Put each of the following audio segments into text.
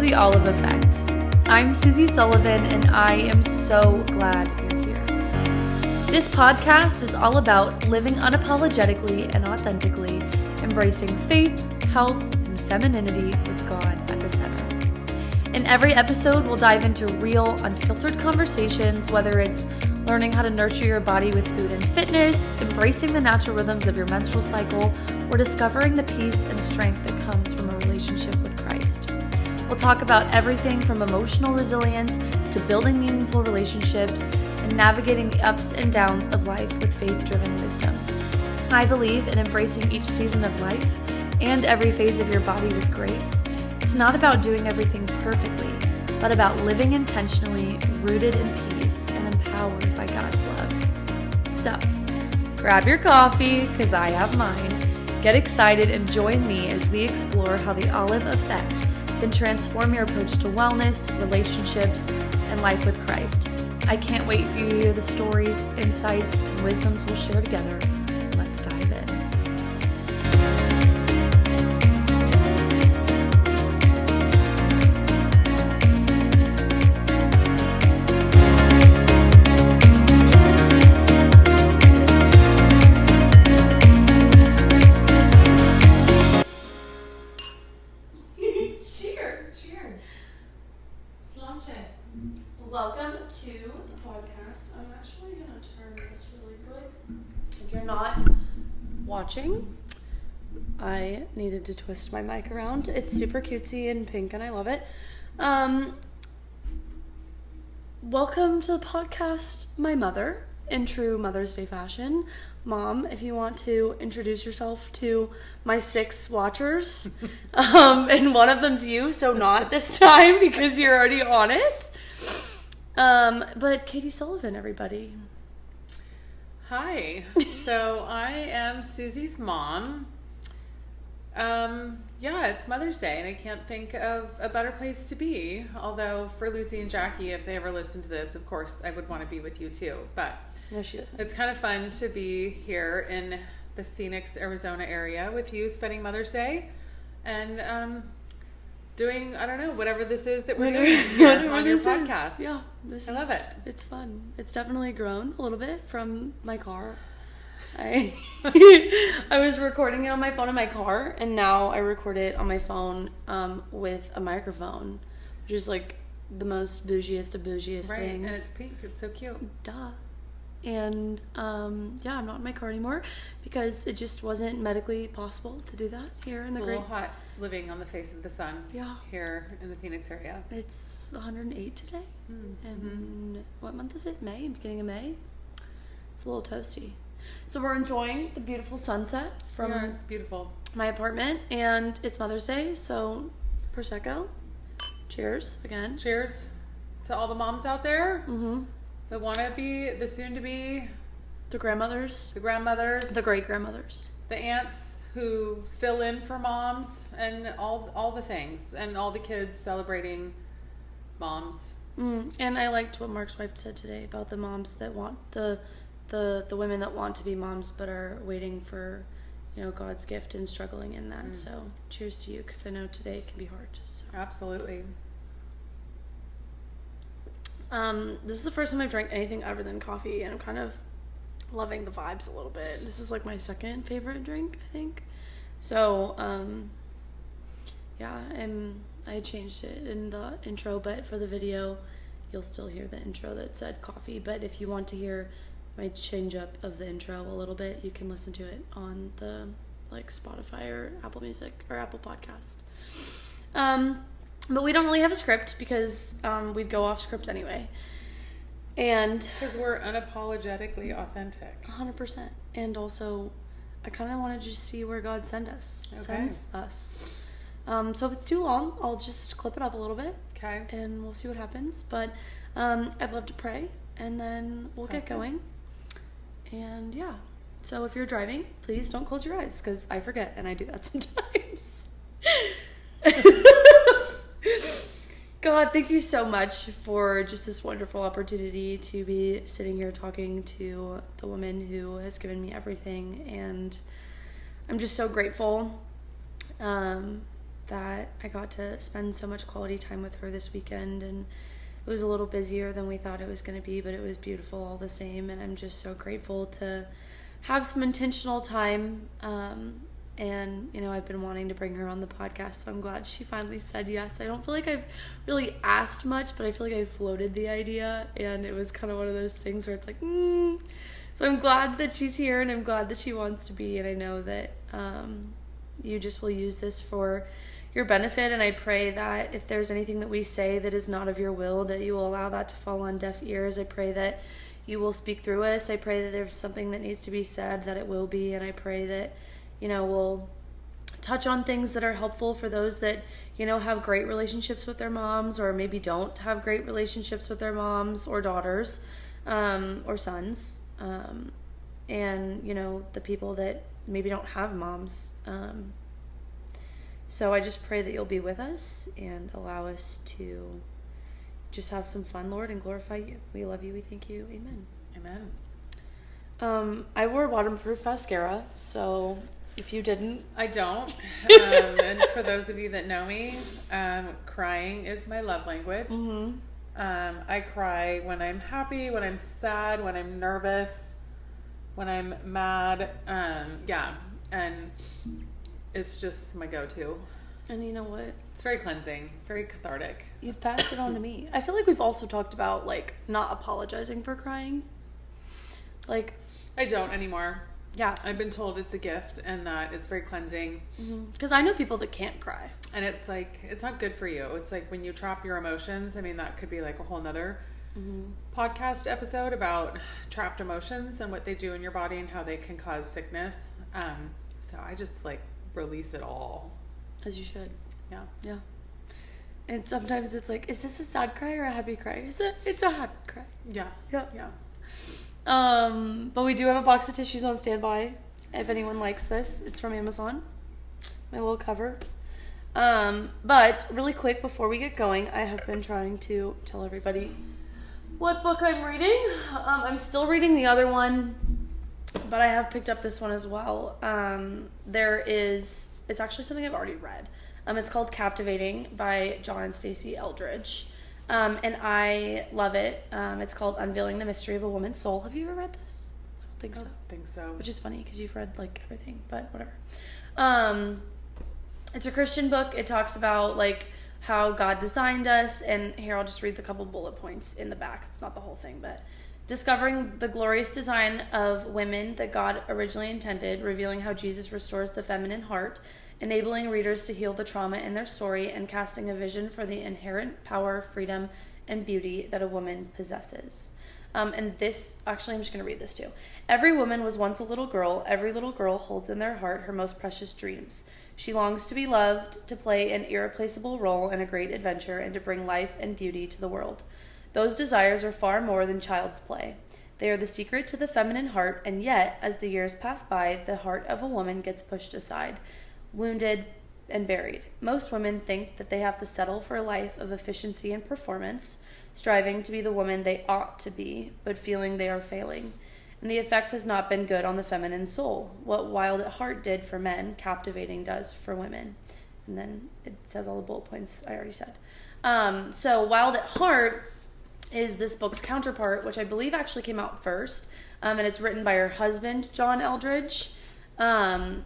The Olive Effect. I'm Susie Sullivan, and I am so glad you're here. This podcast is all about living unapologetically and authentically, embracing faith, health, and femininity with God at the center. In every episode, we'll dive into real, unfiltered conversations, whether it's learning how to nurture your body with food and fitness, embracing the natural rhythms of your menstrual cycle, or discovering the peace and strength that comes from a relationship with Christ. We'll talk about everything from emotional resilience to building meaningful relationships and navigating the ups and downs of life with faith-driven wisdom. I believe in embracing each season of life and every phase of your body with grace. It's not about doing everything perfectly, but about living intentionally, rooted in peace and empowered by God's love. So, grab your coffee, because I have mine. Get excited and join me as we explore how the Olive Effect can transform your approach to wellness, relationships, and life with Christ. I can't wait for you to hear the stories, insights, and wisdoms we'll share together. Let's dive in. Welcome to the podcast. I'm actually going to turn this really quick. If you're not watching, I needed to twist my mic around. It's super cutesy and pink and I love it. Welcome to the podcast, my mother, in true Mother's Day fashion. Mom, if you want to introduce yourself to my 6 watchers, and one of them's you, so not this time because you're already on it. But Katie Sullivan, everybody. Hi. So I am Susie's mom. It's Mother's Day, and I can't think of a better place to be. Although for Lucy and Jackie, if they ever listen to this, of course, I would want to be with you too. But no, she doesn't. It's kind of fun to be here in the Phoenix, Arizona area with you, spending Mother's Day, and doing, I don't know, whatever this is that we're doing here on your podcast. Yeah, I love it. It's fun. It's definitely grown a little bit from my car. I was recording it on my phone in my car, and now I record it on my phone with a microphone, which is like the most bougiest of bougiest things. Right, and it's pink. It's so cute. Duh. And I'm not in my car anymore because it just wasn't medically possible to do that here in the great. It's a little hot living on the face of the sun. Yeah. Here in the Phoenix area. It's 108 today. Mm-hmm. And what month is it? May? Beginning of May? It's a little toasty. So we're enjoying the beautiful sunset from it's beautiful. My apartment, and it's Mother's Day, so Prosecco. Cheers again. Cheers to all the moms out there. Mm-hmm. The wanna-be, the soon-to-be. The grandmothers. The grandmothers. The great-grandmothers. The aunts who fill in for moms, and all the things. And all the kids celebrating moms. And I liked what Mark's wife said today about the moms that want, the women that want to be moms but are waiting for, God's gift and struggling in that. So cheers to you, because I know today can be hard. So. Absolutely. This is the first time I've drank anything other than coffee, and I'm kind of loving the vibes a little bit. This is like my second favorite drink, I think. So, I changed it in the intro, but for the video, you'll still hear the intro that said coffee. But if you want to hear my change up of the intro a little bit, you can listen to it on the Spotify or Apple Music or Apple Podcast. But we don't really have a script because we'd go off script anyway. And because we're unapologetically authentic. 100%. And also, I kind of want to just see where God sends us. So if it's too long, I'll just clip it up a little bit. Okay. And we'll see what happens. But I'd love to pray, and then we'll get going. And yeah. So if you're driving, please don't close your eyes, because I forget, and I do that sometimes. God, thank you so much for just this wonderful opportunity to be sitting here talking to the woman who has given me everything, and I'm just so grateful that I got to spend so much quality time with her this weekend, and it was a little busier than we thought it was going to be, but it was beautiful all the same, and I'm just so grateful to have some intentional time. And, you know, I've been wanting to bring her on the podcast, so I'm glad she finally said yes. I don't feel like I've really asked much, but I feel like I floated the idea, and it was kind of one of those things where it's like, So I'm glad that she's here, and I'm glad that she wants to be, and I know that you just will use this for your benefit, and I pray that if there's anything that we say that is not of your will, that you will allow that to fall on deaf ears. I pray that you will speak through us. I pray that there's something that needs to be said, that it will be, and I pray that, you know, we'll touch on things that are helpful for those that, you know, have great relationships with their moms, or maybe don't have great relationships with their moms or daughters, or sons, and, you know, the people that maybe don't have moms. So I just pray that you'll be with us and allow us to just have some fun, Lord, and glorify you. We love you. We thank you. Amen. Amen. I wore waterproof mascara, so if you didn't. I don't. And for those of you that know me, crying is my love language. Mm-hmm. I cry when I'm happy, when I'm sad, when I'm nervous, when I'm mad. And it's just my go-to. And you know what? It's very cleansing, very cathartic. You've passed it on to me. I feel like we've also talked about, like, not apologizing for crying. Like, I don't anymore. Yeah. I've been told it's a gift and that it's very cleansing. Because I know people that can't cry. And it's like, it's not good for you. It's like when you trap your emotions, I mean, that could be like a whole nother podcast episode about trapped emotions and what they do in your body and how they can cause sickness. So I just like release it all. As you should. Yeah. Yeah. And sometimes it's like, is this a sad cry or a happy cry? It's a happy cry. Yeah. Yeah. Yeah. But we do have a box of tissues on standby. If anyone likes this, it's from Amazon. My little cover. But really quick before we get going, I have been trying to tell everybody what book I'm reading. I'm still reading the other one, but I have picked up this one as well. It's actually something I've already read. It's called Captivating by John and Stacey Eldridge. And I love it. It's called Unveiling the Mystery of a Woman's Soul. Have you ever read this? I don't think so. I don't think so. Which is funny because you've read like everything, but whatever. It's a Christian book. It talks about like how God designed us, and here I'll just read the couple bullet points in the back. It's not the whole thing, but discovering the glorious design of women that God originally intended, revealing how Jesus restores the feminine heart, enabling readers to heal the trauma in their story, and casting a vision for the inherent power, freedom, and beauty that a woman possesses. And this, actually, I'm just going to read this too. Every woman was once a little girl. Every little girl holds in their heart her most precious dreams. She longs to be loved, to play an irreplaceable role in a great adventure, and to bring life and beauty to the world. Those desires are far more than child's play. They are the secret to the feminine heart, and yet, as the years pass by, the heart of a woman gets pushed aside, wounded, and buried. Most women think that they have to settle for a life of efficiency and performance, striving to be the woman they ought to be, but feeling they are failing. And the effect has not been good on the feminine soul. What Wild at Heart did for men, Captivating does for women. And then it says all the bullet points I already said. So Wild at Heart is this book's counterpart, which I believe actually came out first. And it's written by her husband, John Eldridge. And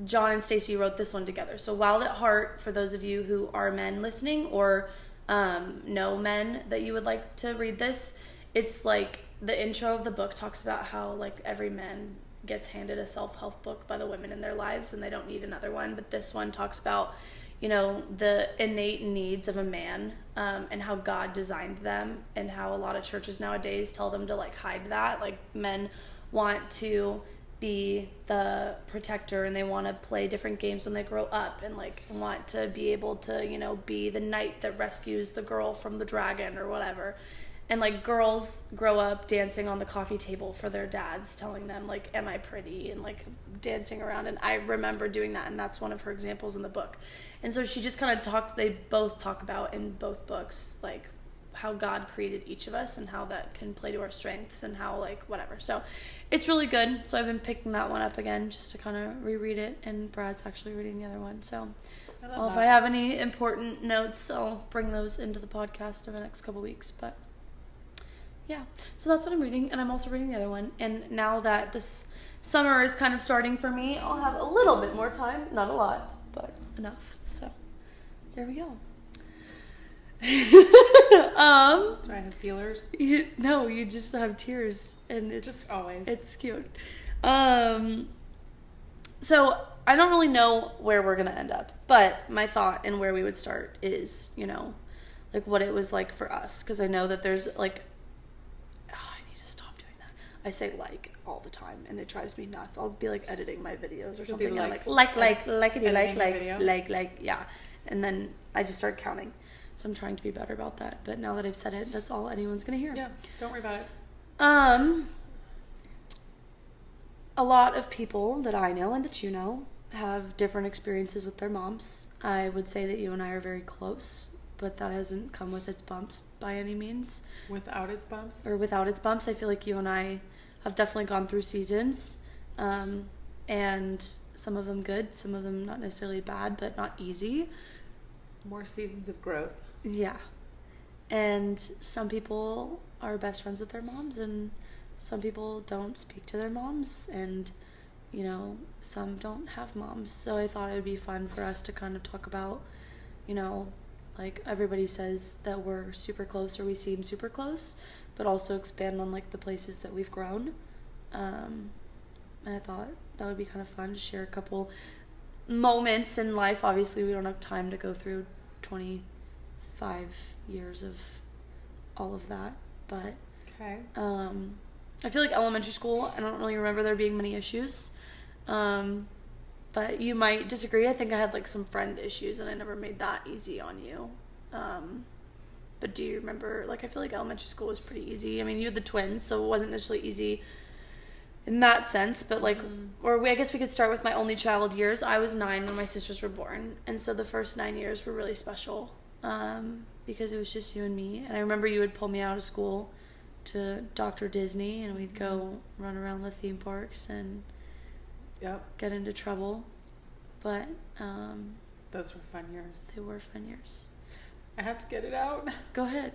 John and Stacey wrote this one together. So Wild at Heart, for those of you who are men listening or know men that you would like to read this, it's like the intro of the book talks about how like every man gets handed a self-help book by the women in their lives and they don't need another one. But this one talks about, you know, the innate needs of a man, and how God designed them, and how a lot of churches nowadays tell them to like hide that. Like men want to be the protector and they want to play different games when they grow up, and like want to be able to, you know, be the knight that rescues the girl from the dragon or whatever. And like girls grow up dancing on the coffee table for their dads, telling them like, am I pretty, and like dancing around. And I remember doing that, and that's one of her examples in the book. And so she just kind of they both talk about in both books like how God created each of us and how that can play to our strengths and how, like, whatever. So it's really good. So I've been picking that one up again just to kind of reread it, and Brad's actually reading the other one. So if I have any important notes, I'll bring those into the podcast in the next couple weeks. But yeah, so that's what I'm reading, and I'm also reading the other one. And now that this summer is kind of starting for me, I'll have a little bit more time. Not a lot, but enough. So there we go. Do I have feelers? No, you just have tears, and it's just always. It's cute. So I don't really know where we're gonna end up, but my thought and where we would start is, you know, like what it was like for us, because I know that there's like, I need to stop doing that. I say like all the time, and it drives me nuts. I'll be like editing my videos or something, and I'm like, yeah, and then I just start counting. So I'm trying to be better about that. But now that I've said it, that's all anyone's going to hear. Yeah, don't worry about it. A lot of people that I know and that you know have different experiences with their moms. I would say that you and I are very close, but that hasn't come with its bumps by any means. Without its bumps? Or without its bumps. I feel like you and I have definitely gone through seasons. And some of them good, some of them not necessarily bad, but not easy. More seasons of growth. Yeah. And some people are best friends with their moms, and some people don't speak to their moms, and, you know, some don't have moms. So I thought it would be fun for us to kind of talk about, you know, like everybody says that we're super close or we seem super close, but also expand on like the places that we've grown. And I thought that would be kind of fun to share a couple moments in life. Obviously, we don't have time to go through 25 years of all of that, but okay. I feel like elementary school, I don't really remember there being many issues, but you might disagree. I think I had like some friend issues, and I never made that easy on you. But do you remember, like, I feel like elementary school was pretty easy. I mean, you had the twins, so it wasn't necessarily easy in that sense, but like, I guess we could start with my only child years. I was 9 when my sisters were born, and so the first 9 years were really special, because it was just you and me. And I remember you would pull me out of school to Dr. Disney, and we'd go run around the theme parks and get into trouble. But those were fun years. They were fun years. I have to get it out. Go ahead.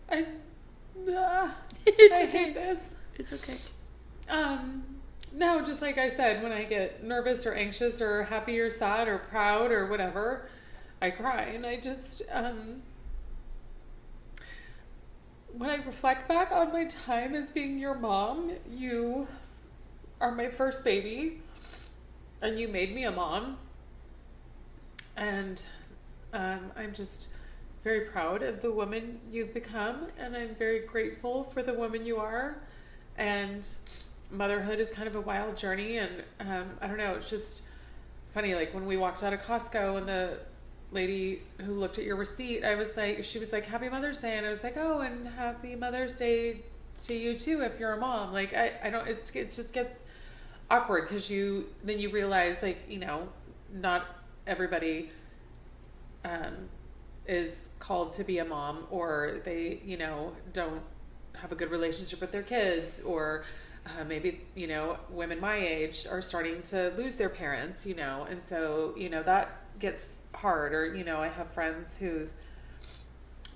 I okay. hate this. It's okay. No, just like I said, when I get nervous or anxious or happy or sad or proud or whatever, I cry. And I just, when I reflect back on my time as being your mom, you are my first baby, and you made me a mom. And I'm just very proud of the woman you've become, and I'm very grateful for the woman you are. And motherhood is kind of a wild journey, and I don't know, it's just funny, like when we walked out of Costco and the lady who looked at your receipt, she was like, Happy Mother's Day, and I was like, oh, and Happy Mother's Day to you too if you're a mom. Like I don't, it just gets awkward, because then you realize, like, you know, not everybody is called to be a mom, or they, you know, don't have a good relationship with their kids, or maybe, you know, women my age are starting to lose their parents, you know, and so, you know, that gets hard. Or, you know, I have friends whose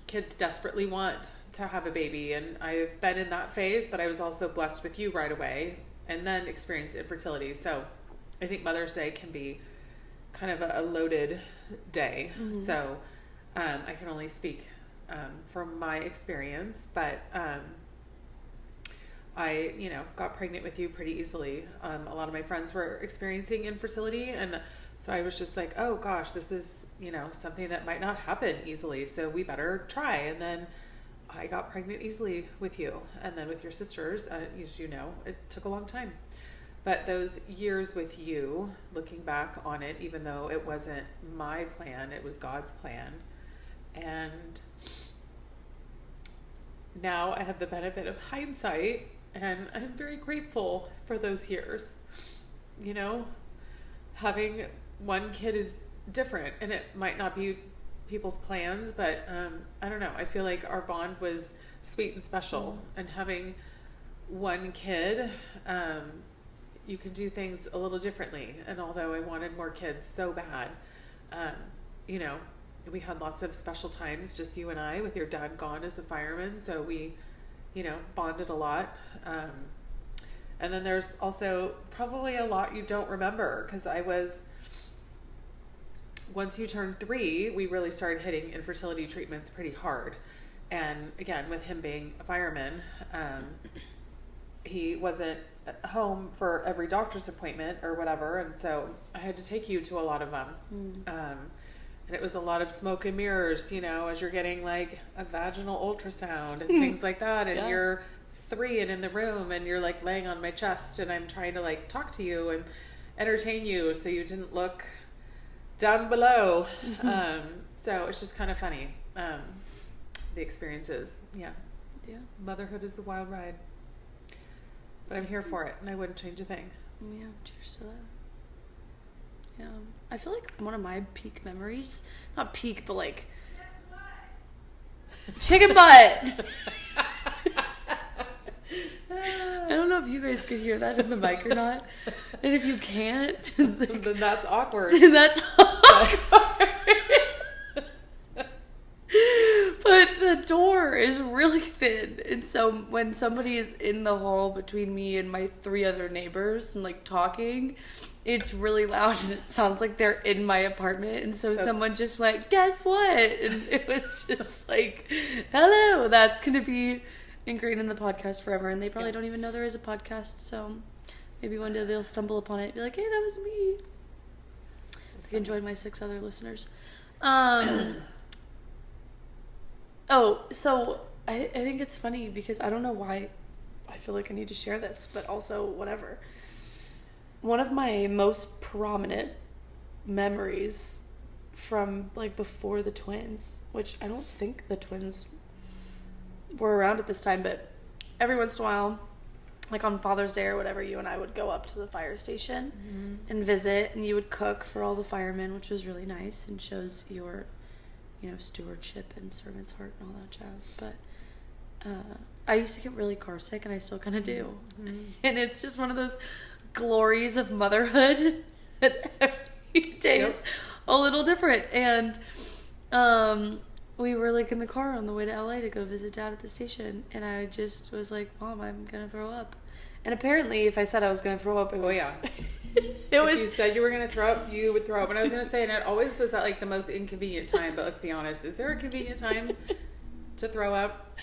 kids desperately want to have a baby, and I've been in that phase, but I was also blessed with you right away, and then experienced infertility. So I think Mother's Day can be kind of a loaded day. Mm-hmm. So I can only speak from my experience, but I, you know, got pregnant with you pretty easily. A lot of my friends were experiencing infertility, and so I was just like, oh gosh, this is, you know, something that might not happen easily, so we better try. And then I got pregnant easily with you, and then with your sisters, as you know, it took a long time. But those years with you, looking back on it, even though it wasn't my plan, it was God's plan. And now I have the benefit of hindsight, and I'm very grateful for those years. You know, having one kid is different, and it might not be people's plans, but I don't know. I feel like our bond was sweet and special, and having one kid, you can do things a little differently. And although I wanted more kids so bad, you know, we had lots of special times, just you and I, with your dad gone as a fireman. So we, you know, bonded a lot. And then there's also probably a lot you don't remember, because once you turned 3, we really started hitting infertility treatments pretty hard. And again, with him being a fireman, he wasn't at home for every doctor's appointment or whatever. And so I had to take you to a lot of them. And it was a lot of smoke and mirrors, you know, as you're getting like a vaginal ultrasound and things like that. And you're 3 and in the room, and you're like laying on my chest, and I'm trying to like talk to you and entertain you so you didn't look down below. So it's just kind of funny. The experiences. Yeah. Motherhood is the wild ride. But I'm here for it, and I wouldn't change a thing. Yeah, cheers to that. Yeah. I feel like one of my peak memories, not peak, but like chicken butt. I don't know if you guys could hear that in the mic or not. And if you can't, then that's awkward. That's awkward. But the door is really thin. And so when somebody is in the hall between me and my 3 other neighbors and like talking, it's really loud, and it sounds like they're in my apartment. And so someone just went, guess what? And it was just like, hello, that's going to be ingrained in the podcast forever. And they probably don't even know there is a podcast. So maybe one day they'll stumble upon it and be like, hey, that was me. If you enjoyed my 6 other listeners. So I think it's funny because I don't know why I feel like I need to share this, but also whatever. One of my most prominent memories from like before the twins, which I don't think the twins were around at this time, but every once in a while, like on Father's Day or whatever, you and I would go up to the fire station and visit, and you would cook for all the firemen, which was really nice and shows your, you know, stewardship and servant's heart and all that jazz. But I used to get really car sick, and I still kind of do. And it's just one of those glories of motherhood that every day is a little different. And we were like in the car on the way to LA to go visit Dad at the station, and I just was like, Mom, I'm gonna throw up. And apparently if I said I was gonna throw up, it was if you said you were gonna throw up, you would throw up. And I was gonna say, and it always was at like the most inconvenient time, but let's be honest, is there a convenient time to throw up?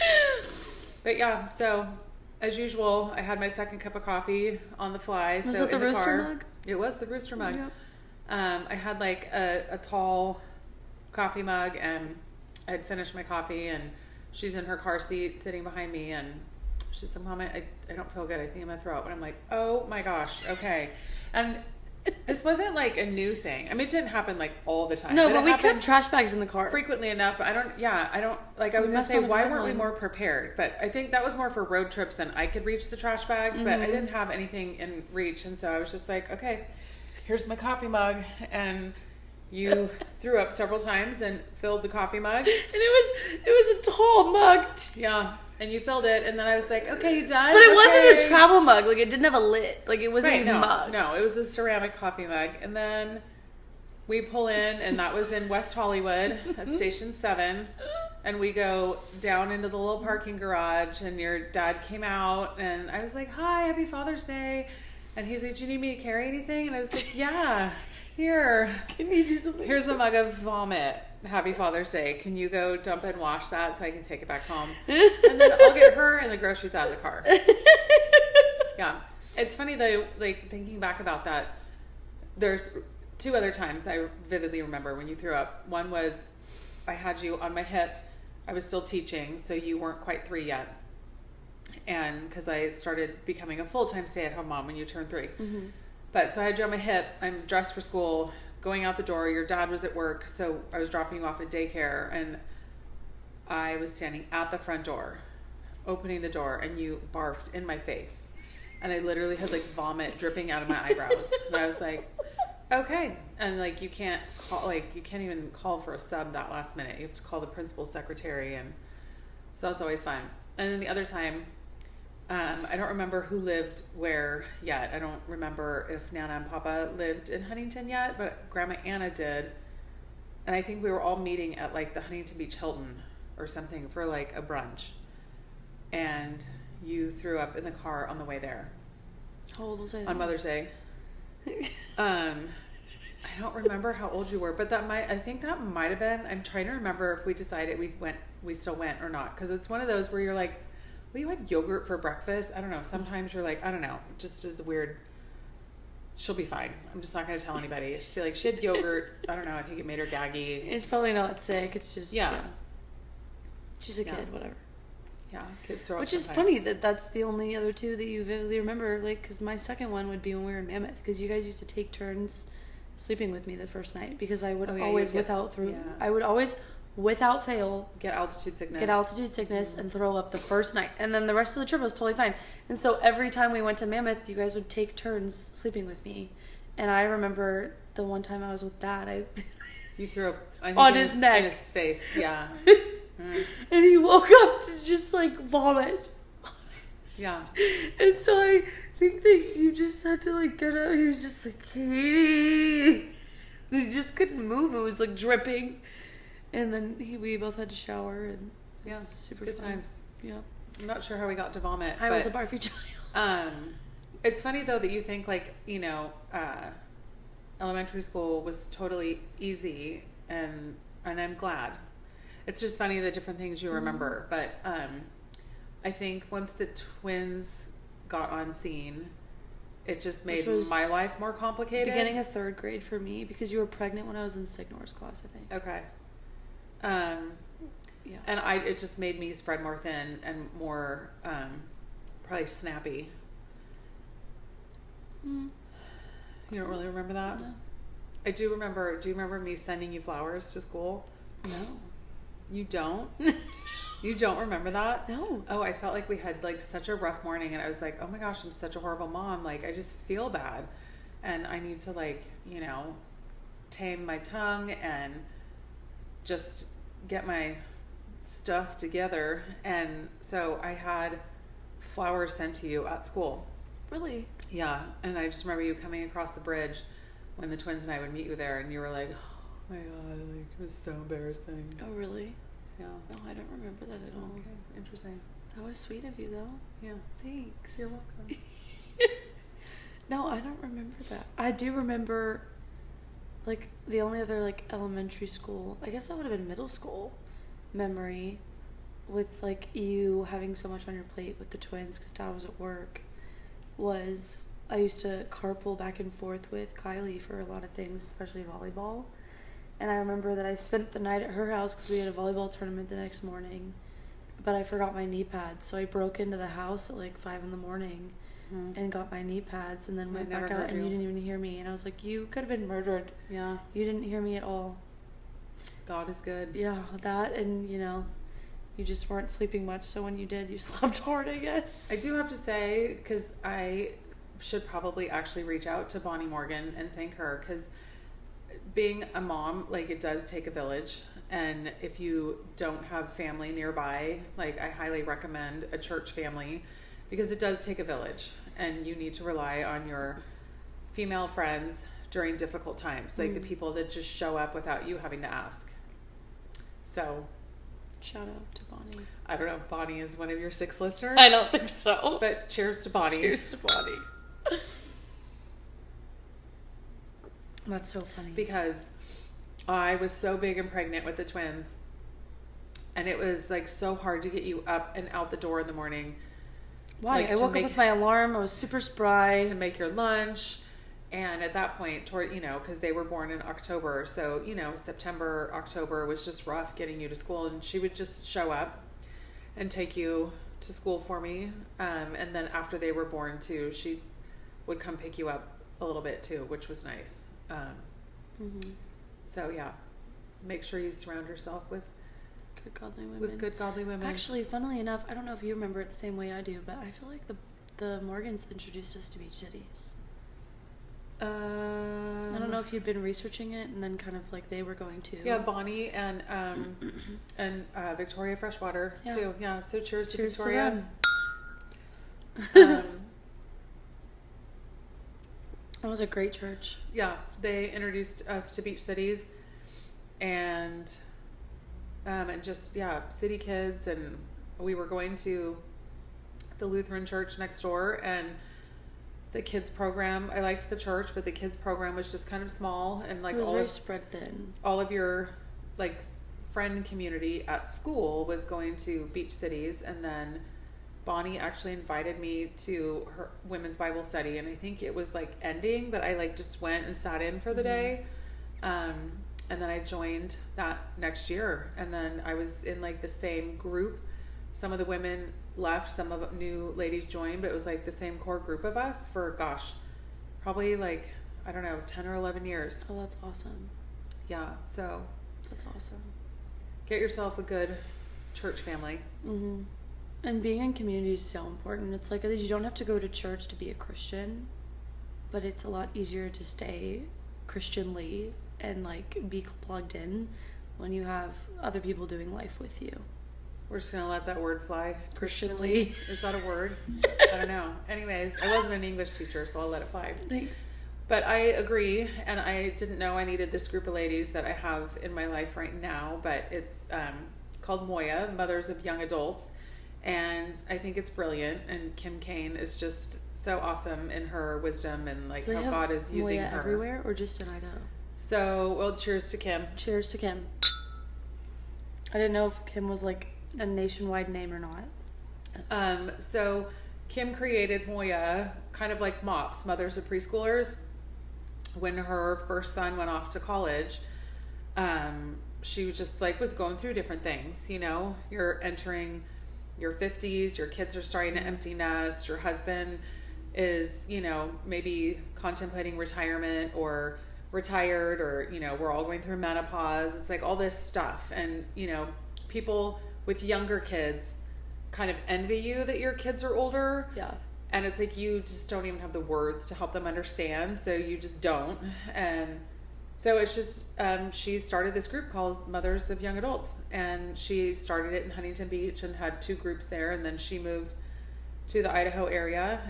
But yeah, so as usual, I had my second cup of coffee on the fly. Was it the Rooster mug? It was the Rooster mug. Yep. I had like a tall coffee mug, and I had finished my coffee, and she's in her car seat sitting behind me, and she said, Mom, I don't feel good. I think I'm going to throw up. And I'm like, oh my gosh, okay. And this wasn't like a new thing. I mean, it didn't happen like all the time. No, but we kept trash bags in the car. Frequently enough. But I don't, like I was going to say, why weren't we more prepared? But I think that was more for road trips than I could reach the trash bags, but I didn't have anything in reach. And so I was just like, okay, here's my coffee mug. And you threw up several times and filled the coffee mug. And it was a tall mug. Yeah. And you filled it, and then I was like, okay, you done? But it wasn't a travel mug. Like, it didn't have a lid. Like, it wasn't a mug. No, it was a ceramic coffee mug. And then we pull in, and that was in West Hollywood at Station 7. And we go down into the little parking garage, and your dad came out, and I was like, hi, happy Father's Day. And he's like, do you need me to carry anything? And I was like, yeah, here. Can you do something? Here's a mug of vomit. Happy Father's Day. Can you go dump and wash that so I can take it back home? And then I'll get her and the groceries out of the car. Yeah. It's funny though, like thinking back about that, there's 2 other times I vividly remember when you threw up. One was I had you on my hip. I was still teaching, so you weren't quite 3 yet. And because I started becoming a full-time stay-at-home mom when you turned 3. But so I had you on my hip. I'm dressed for school, going out the door. Your dad was at work, so I was dropping you off at daycare, and I was standing at the front door, opening the door, and you barfed in my face. And I literally had like vomit dripping out of my eyebrows. And I was like, okay. And like you can't even call for a sub that last minute. You have to call the principal's secretary, and so that's always fun. And then the other time, I don't remember who lived where yet. I don't remember if Nana and Papa lived in Huntington yet, but Grandma Anna did. And I think we were all meeting at like the Huntington Beach Hilton or something for like a brunch. And you threw up in the car on the way there. How old was I? On Mother's Day. I don't remember how old you were, but I think that might have been, I'm trying to remember if we decided we still went or not. Cause it's one of those where you're like, well, you had yogurt for breakfast. I don't know. Sometimes you're like, I don't know, just as weird. She'll be fine. I'm just not going to tell anybody. Just be like, she had yogurt. I don't know. I think it made her gaggy. It's probably not sick. It's just, yeah. She's a kid, whatever. Yeah. Kids throw up Which is sometimes. funny that's the only other two that you vividly remember. Like, because my second one would be when we were in Mammoth, because you guys used to take turns sleeping with me the first night, because I would always, without fail, get altitude sickness and throw up the first night, and then the rest of the trip was totally fine. And so every time we went to Mammoth, you guys would take turns sleeping with me. And I remember the one time I was with Dad, you threw up on his neck, in his face, yeah. And he woke up to just like vomit. Yeah. And so I think that you just had to like get out. He was just like, Katie. He just couldn't move. It was like dripping. And then we both had to shower, and yeah, super good fun. times. Yeah. I'm not sure how we got to vomit. I was a barfy child. It's funny though that you think like, elementary school was totally easy, and I'm glad. It's just funny the different things you remember. But I think once the twins got on scene, it just made my life more complicated. Beginning of third grade for me, because you were pregnant when I was in Signor's class, I think. Okay. Yeah. And it just made me spread more thin and more probably snappy. You don't really remember that? No. I do remember. Do you remember me sending you flowers to school? No. You don't? You don't remember that? No. Oh, I felt like we had like such a rough morning, and I was like, oh my gosh, I'm such a horrible mom. Like, I just feel bad, and I need to like, tame my tongue and just get my stuff together. And so I had flowers sent to you at school. Really? Yeah. And I just remember you coming across the bridge when the twins and I would meet you there, and you were like, oh my God, like, it was so embarrassing. Oh, really? Yeah. No, I don't remember that at all. Okay. Interesting. That was sweet of you, though. Yeah. Thanks. You're welcome. No, I don't remember that. I do remember, like, the only other, like, elementary school, I guess that would have been middle school memory with, like, you having so much on your plate with the twins because Dad was at work, was I used to carpool back and forth with Kylie for a lot of things, especially volleyball. And I remember that I spent the night at her house because we had a volleyball tournament the next morning, but I forgot my knee pads. So I broke into the house at like 5 a.m. and got my knee pads, and then went back out, and you didn't even hear me. And I was like, you could have been murdered. Yeah. You didn't hear me at all. God is good. Yeah, that, and you just weren't sleeping much, so when you did, you slept hard, I guess. I do have to say, because I should probably actually reach out to Bonnie Morgan and thank her, because being a mom, like, it does take a village. And if you don't have family nearby, like, I highly recommend a church family, because it does take a village, and you need to rely on your female friends during difficult times, like the people that just show up without you having to ask. So shout out to Bonnie. I don't know if Bonnie is one of your 6 listeners. I don't think so. But cheers to Bonnie. Cheers to Bonnie. That's so funny. Because I was so big and pregnant with the twins, and it was like so hard to get you up and out the door in the morning. Why? Like, I woke up with my alarm. I was super spry. To make your lunch. And at that point, because they were born in October, so, September, October was just rough getting you to school. And she would just show up and take you to school for me. And then after they were born, too, she would come pick you up a little bit, too, which was nice. So, yeah, make sure you surround yourself with good godly women. Actually, funnily enough, I don't know if you remember it the same way I do, but I feel like the Morgans introduced us to Beach Cities. I don't know if you'd been researching it and then kind of like they were going to. Yeah, Bonnie and Victoria Freshwater too. Yeah, so cheers to Victoria. That was a great church. Yeah, they introduced us to beach cities and just city kids, and we were going to the Lutheran church next door, and the kids program, I liked the church, but the kids program was just kind of small, and like it was very spread thin. All of your like friend community at school was going to beach cities, and then Bonnie actually invited me to her women's Bible study, and I think it was like ending, but I like just went and sat in for the day. And then I joined that next year, and then I was in like the same group. Some of the women left, some of the new ladies joined, but it was like the same core group of us for probably like, I don't know, 10 or 11 years. Oh, that's awesome. Yeah, so that's awesome. Get yourself a good church family. Mm-hmm. And being in community is so important. It's like you don't have to go to church to be a Christian, but it's a lot easier to stay Christianly and like be plugged in when you have other people doing life with you. We're just gonna let that word fly. Christianly. Is that a word? I don't know. Anyways, I wasn't an English teacher, so I'll let it fly. Thanks. But I agree, and I didn't know I needed this group of ladies that I have in my life right now, but it's called Moya, Mothers of Young Adults, and I think it's brilliant, and Kim Kane is just so awesome in her wisdom and like how God is using Moya her. Everywhere or just in Idaho? So, well, cheers to Kim. Cheers to Kim. I didn't know if Kim was like a nationwide name or not. So Kim created Moya, kind of like MOPS, Mothers of Preschoolers. When her first son went off to college, she just like was going through different things. You know, you're entering your 50s, your kids are starting to empty nest, your husband is, you know, maybe contemplating retirement or retired, or, you know, we're all going through menopause. It's like all this stuff. And, you know, people with younger kids kind of envy you that your kids are older. Yeah. And it's like you just don't even have the words to help them understand, so you just don't. And so it's just, she started this group called Mothers of Young Adults, and she started it in Huntington Beach and had 2 groups there, and then she moved to the Idaho area,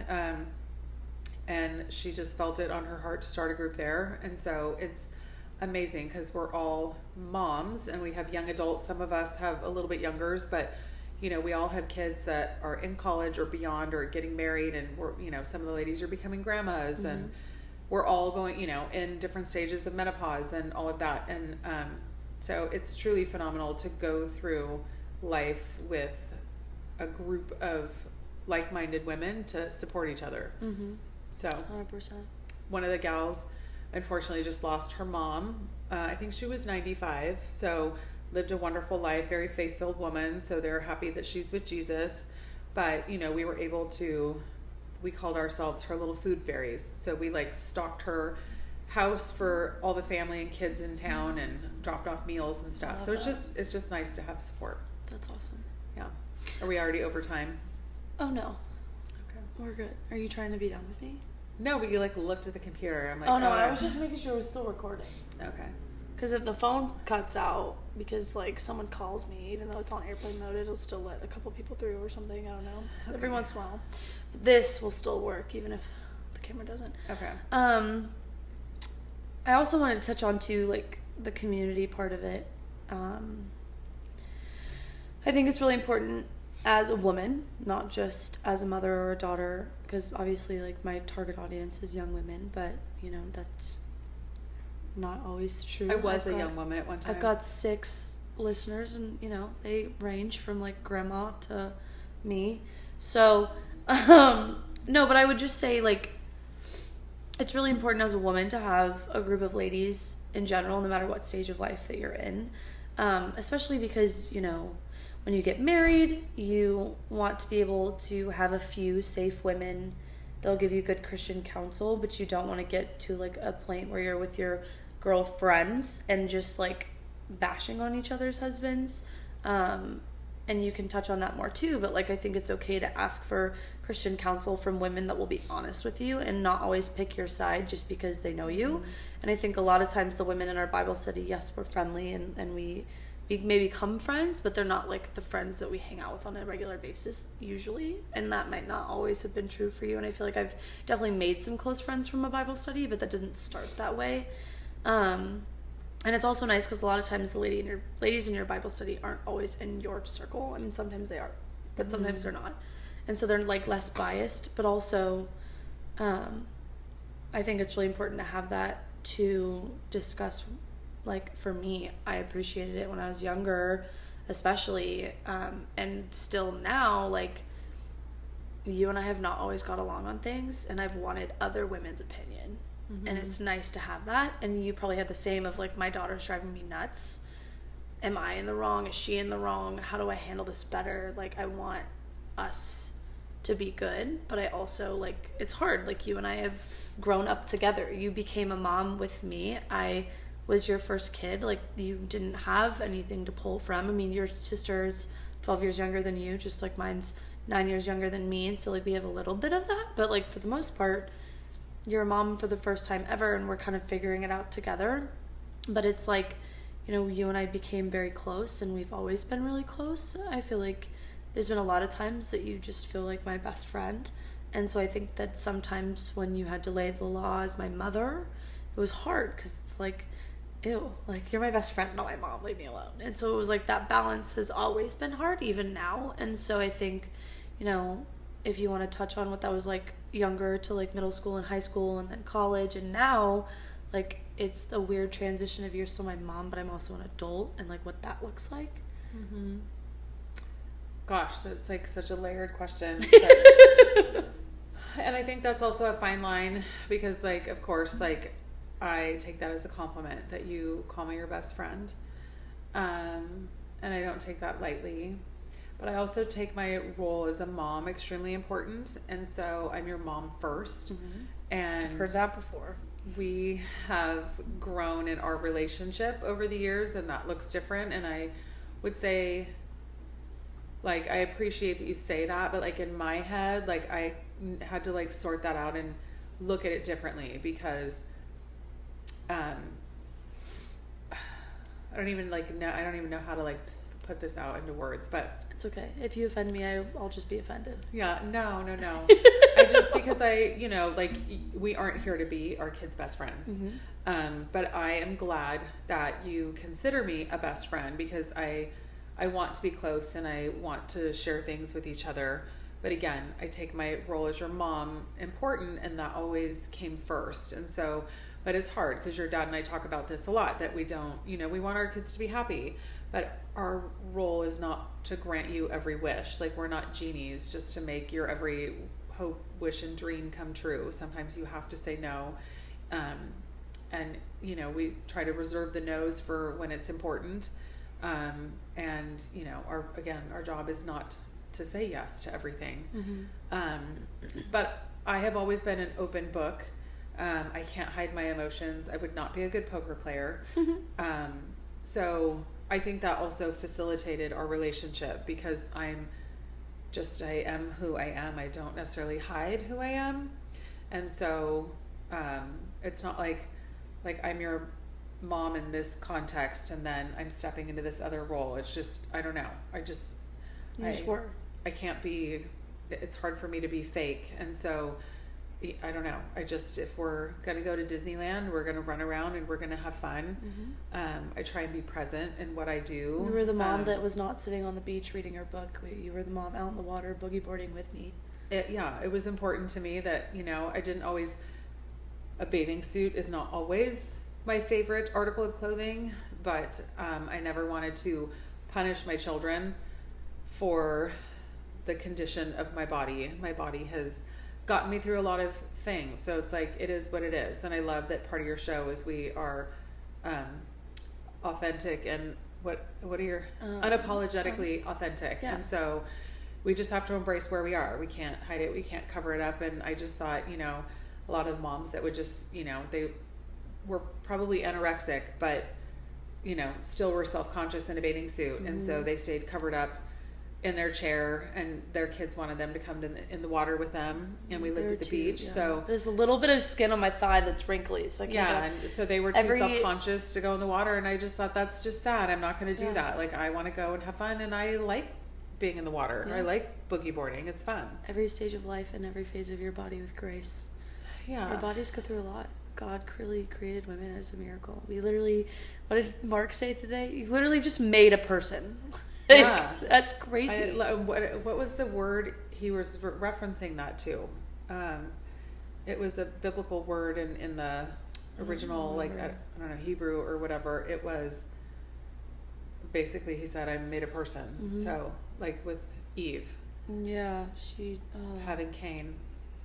and she just felt it on her heart to start a group there. And so it's amazing because we're all moms and we have young adults. Some of us have a little bit youngers, but you know, we all have kids that are in college or beyond or getting married, and we're, you know, some of the ladies are becoming grandmas, mm-hmm. and we're all going, you know, in different stages of menopause and all of that. And so it's truly phenomenal to go through life with a group of like-minded women to support each other. Mm-hmm. So 100%. One of the gals unfortunately just lost her mom. I think she was 95. So lived a wonderful life, very faith-filled woman. So they're happy that she's with Jesus. But, you know, we were able to, we called ourselves her little food fairies. So we like stocked her house for all the family and kids in town and dropped off meals and stuff. So it's just nice to have support. That's awesome. Yeah. Are we already over time? Oh no. Okay. We're good. Are you trying to be done with me? No, but you like looked at the computer. I'm like, oh no, I was just making sure it was still recording. Okay. Because if the phone cuts out because like someone calls me, even though it's on airplane mode, it'll still let a couple people through or something. I don't know. Okay. Every once in a while. But this will still work even if the camera doesn't. Okay. I also wanted to touch on too, like the community part of it. I think it's really important as a woman, not just as a mother or a daughter, because obviously like my target audience is young women, but you know, that's not always true. I was a young woman at one time. I've got 6 listeners, and you know, they range from like grandma to me. So, no, but I would just say like, it's really important as a woman to have a group of ladies in general, no matter what stage of life that you're in, especially because, you know, when you get married, you want to be able to have a few safe women. They'll give you good Christian counsel, but you don't want to get to like a point where you're with your girlfriends and just like bashing on each other's husbands. and you can touch on that more too, but like I think it's okay to ask for Christian counsel from women that will be honest with you and not always pick your side just because they know you. And I think a lot of times the women in our Bible study, yes, we're friendly and we may become friends, but they're not like the friends that we hang out with on a regular basis usually, and that might not always have been true for you. And I feel like I've definitely made some close friends from a Bible study, but that doesn't start that way. And it's also nice because a lot of times the ladies in your Bible study aren't always in your circle. I mean, sometimes they are, but sometimes they're not. And so they're like less biased, but also I think it's really important to have that to discuss. Like for me, I appreciated it when I was younger, especially, and still now, like you and I have not always got along on things, and I've wanted other women's opinion. And it's nice to have that. And you probably had the same of like, my daughter's driving me nuts. Am I in the wrong? Is she in the wrong? How do I handle this better? Like, I want us to be good, but I also, like, it's hard. Like, you and I have grown up together. You became a mom with me. I was your first kid. Like, you didn't have anything to pull from. I mean, your sister's 12 years younger than you, just like mine's 9 years younger than me. And so, like, we have a little bit of that. But, like, for the most part, you're a mom for the first time ever, and we're kind of figuring it out together. But it's like, you know, you and I became very close, and we've always been really close. I feel like there's been a lot of times that you just feel like my best friend. And so I think that sometimes when you had to lay the law as my mother, it was hard because it's like, ew, like, you're my best friend, not my mom, leave me alone. And so it was like that balance has always been hard, even now. And so I think, you know, if you want to touch on what that was like younger to like middle school and high school and then college, and now, like, it's the weird transition of you're still my mom, but I'm also an adult, and like what that looks like. Gosh, so it's like such a layered question. And I think that's also a fine line because, like, of course, like, I take that as a compliment that you call me your best friend. And I don't take that lightly. But I also take my role as a mom extremely important. And so I'm your mom first. And I've heard that before. We have grown in our relationship over the years, and that looks different. And I would say, like, I appreciate that you say that, but like in my head, like, I had to like sort that out and look at it differently because I don't even know how to like put this out into words, but It's okay. If you offend me, I'll just be offended. Yeah, no. I just, because you know, like, we aren't here to be our kids' best friends. But I am glad that you consider me a best friend because I want to be close and I want to share things with each other. But again, I take my role as your mom important, and that always came first. And so, but it's hard because your dad and I talk about this a lot, that we don't, you know, we want our kids to be happy, but our role is not to grant you every wish. Like, we're not genies just to make your every hope, wish, and dream come true. Sometimes you have to say no. And, you know, we try to reserve the no's for when it's important. And, you know, our job is not to say yes to everything. But I have always been an open book. I can't hide my emotions. I would not be a good poker player. So I think that also facilitated our relationship because I am who I am. I don't necessarily hide who I am. And so, it's not like I'm your mom in this context and then I'm stepping into this other role. It's just, I don't know. I can't be, it's hard for me to be fake. And so, I don't know. If we're going to go to Disneyland, we're going to run around and we're going to have fun. I try and be present in what I do. You were the mom that was not sitting on the beach reading her book. You were the mom out in the water boogie boarding with me. It was important to me that, you know, a bathing suit is not always my favorite article of clothing, but I never wanted to punish my children for the condition of my body. My body has gotten me through a lot of things. So it's like, it is what it is. And I love that part of your show is we are authentic and what are your unapologetically authentic. Yeah. And so we just have to embrace where we are. We can't hide it. We can't cover it up. And I just thought, you know, a lot of moms that would just, you know, they were probably anorexic, but, you know, still were self-conscious in a bathing suit. And so they stayed covered up in their chair, and their kids wanted them to come in the water with them, and we lived at the beach. Yeah. So there's a little bit of skin on my thigh that's wrinkly, so I can't and so they were too self-conscious to go in the water, and I just thought, that's just sad. I'm not going to do that. Like, I want to go and have fun, and I like being in the water. I like boogie boarding. It's fun. Every stage of life and every phase of your body with grace. Yeah, our bodies go through a lot. God really created women as a miracle. We literally, what did Mark say today? You literally just made a person. Yeah, that's crazy. What was the word he was referencing that to? It was a biblical word in the original, like, I don't know, Hebrew or whatever. It was basically, he said, I made a person. So, like with Eve. Yeah, having Cain.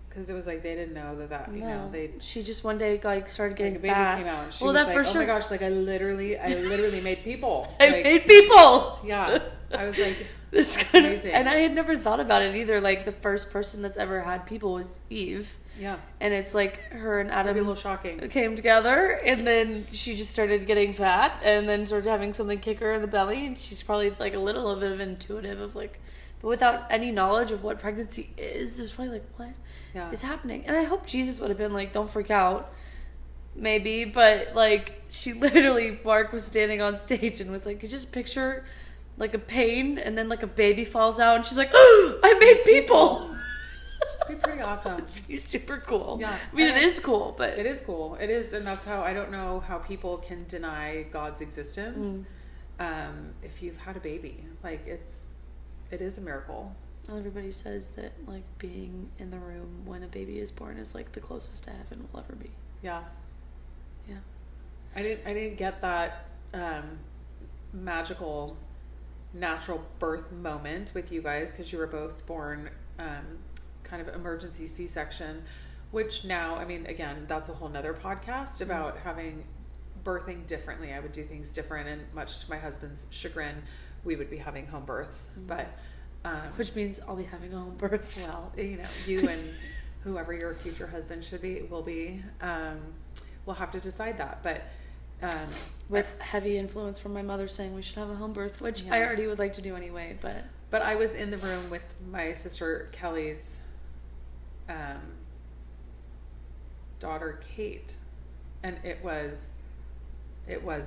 Because it was like they didn't know that you know, she just one day like started getting like a baby fat. Came out. And she was like, oh my gosh, like I literally made people. I made people. Yeah, I was like, that's amazing. And I had never thought about it either. Like the first person that's ever had people was Eve. Yeah, and it's like her and Adam. That'd be a little shocking. Came together, and then she just started getting fat, and then started having something kick her in the belly, and she's probably like a little bit of intuitive of like, but without any knowledge of what pregnancy is, it's probably like what. Yeah. Is happening. And I hope Jesus would have been like, don't freak out. Maybe. But like she literally, Mark was standing on stage and was like, you just picture like a pain and then like a baby falls out and she's like, oh, I made people. It'd be pretty awesome. You're super cool. Yeah. I mean, it is cool, but it is cool. It is, and that's how I don't know how people can deny God's existence. If you've had a baby, like it is a miracle. Everybody says that like being in the room when a baby is born is like the closest to heaven will ever be. Yeah. Yeah. I didn't get that magical natural birth moment with you guys because you were both born kind of emergency C-section, which now, I mean, again, that's a whole nother podcast about having birthing differently. I would do things different, and much to my husband's chagrin, we would be having home births, but which means I'll be having a home birth. Well, you know, you and whoever your future husband will be, we'll have to decide that. But with heavy influence from my mother saying we should have a home birth, which I already would like to do anyway. But I was in the room with my sister Kelly's daughter Kate, and it was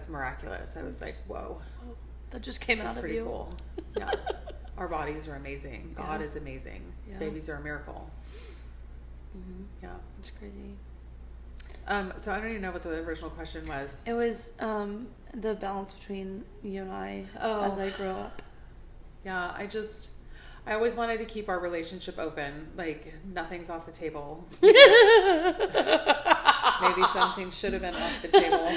miraculous. I was like, whoa, that just came out of pretty you. Cool. Yeah. Our bodies are amazing. God is amazing. Yeah. Babies are a miracle. Yeah. It's crazy. So I don't even know what the original question was. It was the balance between you and I as I grow up. Yeah, I always wanted to keep our relationship open. Like, nothing's off the table. Maybe something should have been off the table.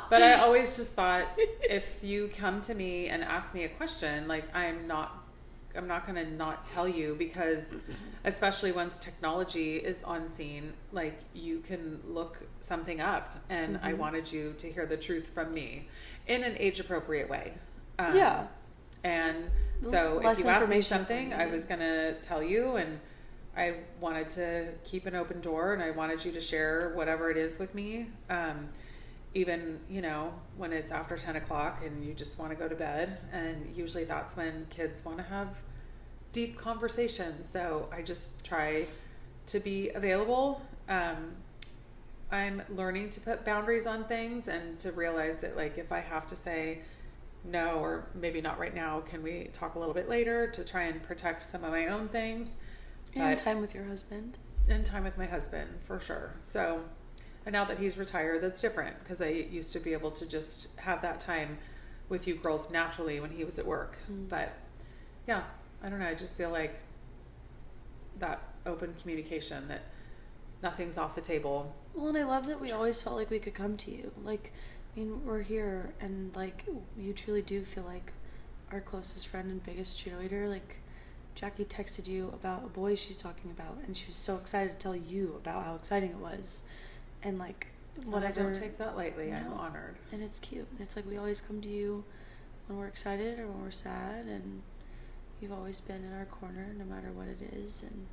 But I always just thought, if you come to me and ask me a question, like, I'm not going to not tell you, because especially once technology is on scene, like, you can look something up, and I wanted you to hear the truth from me in an age appropriate way. And so if you asked me something, I was going to tell you, and I wanted to keep an open door, and I wanted you to share whatever it is with me. Even, you know, when it's after 10 o'clock and you just want to go to bed. And usually that's when kids want to have deep conversations. So I just try to be available. I'm learning to put boundaries on things and to realize that, like, if I have to say no, or maybe not right now, can we talk a little bit later, to try and protect some of my own things. And time with your husband. And time with my husband, for sure. So... And now that he's retired, that's different, because I used to be able to just have that time with you girls naturally when he was at work. But yeah, I don't know. I just feel like that open communication, that nothing's off the table. Well, and I love that we always felt like we could come to you. Like, I mean, we're here, and like, you truly do feel like our closest friend and biggest cheerleader. Like, Jackie texted you about a boy she's talking about, and she was so excited to tell you about how exciting it was. And like, whatever. I don't take that lightly. No. I'm honored. And it's cute. And it's like, we always come to you when we're excited or when we're sad, and you've always been in our corner no matter what it is. And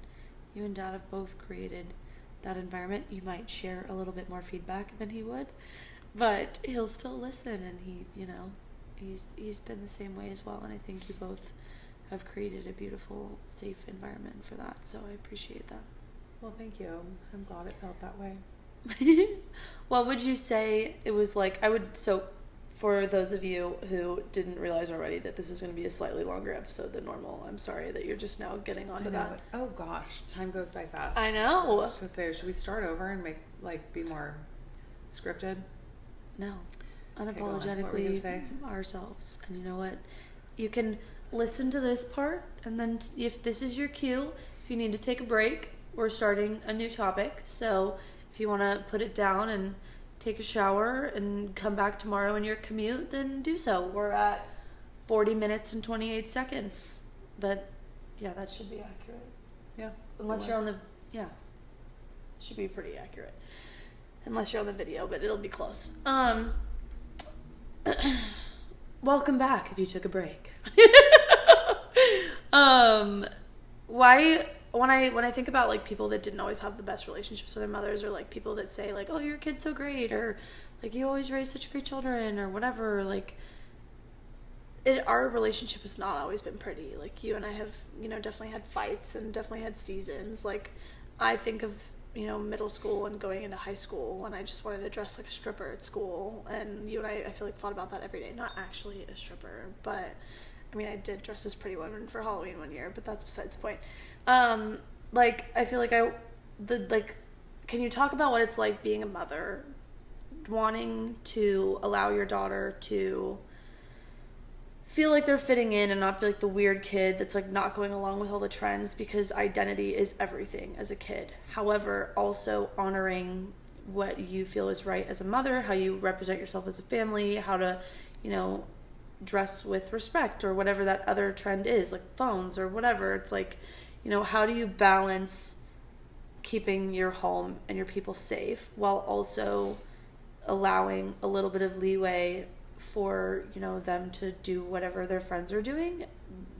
you and Dad have both created that environment. You might share a little bit more feedback than he would, but he'll still listen, and he's been the same way as well, and I think you both have created a beautiful, safe environment for that, so I appreciate that. Well, thank you. I'm glad it felt that way. What would you say it was like? So for those of you who didn't realize already that this is going to be a slightly longer episode than normal, I'm sorry that you're just now getting onto that. Oh gosh, time goes by fast. I know. I was gonna say, should we start over and be more scripted? No, unapologetically ourselves. And you know what? You can listen to this part, and then if this is your cue, if you need to take a break, we're starting a new topic. So if you want to put it down and take a shower and come back tomorrow in your commute, then do so. We're at 40 minutes and 28 seconds. But yeah, that should be accurate. Yeah. Unless you're on the, yeah. Should be pretty accurate. Unless you're on the video, but it'll be close. Welcome back if you took a break. When I think about like people that didn't always have the best relationships with their mothers, or like people that say like, oh, your kid's so great, or like you always raise such great children, or whatever, like our relationship has not always been pretty. Like you and I have, definitely had fights and definitely had seasons. Like I think of, middle school and going into high school when I just wanted to dress like a stripper at school, and you and I feel like thought about that every day. Not actually a stripper, but I mean, I did dress as Pretty Woman for Halloween one year, but that's besides the point. I feel like can you talk about what it's like being a mother, wanting to allow your daughter to feel like they're fitting in and not be like the weird kid that's like not going along with all the trends, because identity is everything as a kid. However, also honoring what you feel is right as a mother, how you represent yourself as a family, how to, dress with respect, or whatever that other trend is, like phones or whatever. It's like, how do you balance keeping your home and your people safe while also allowing a little bit of leeway for, them to do whatever their friends are doing?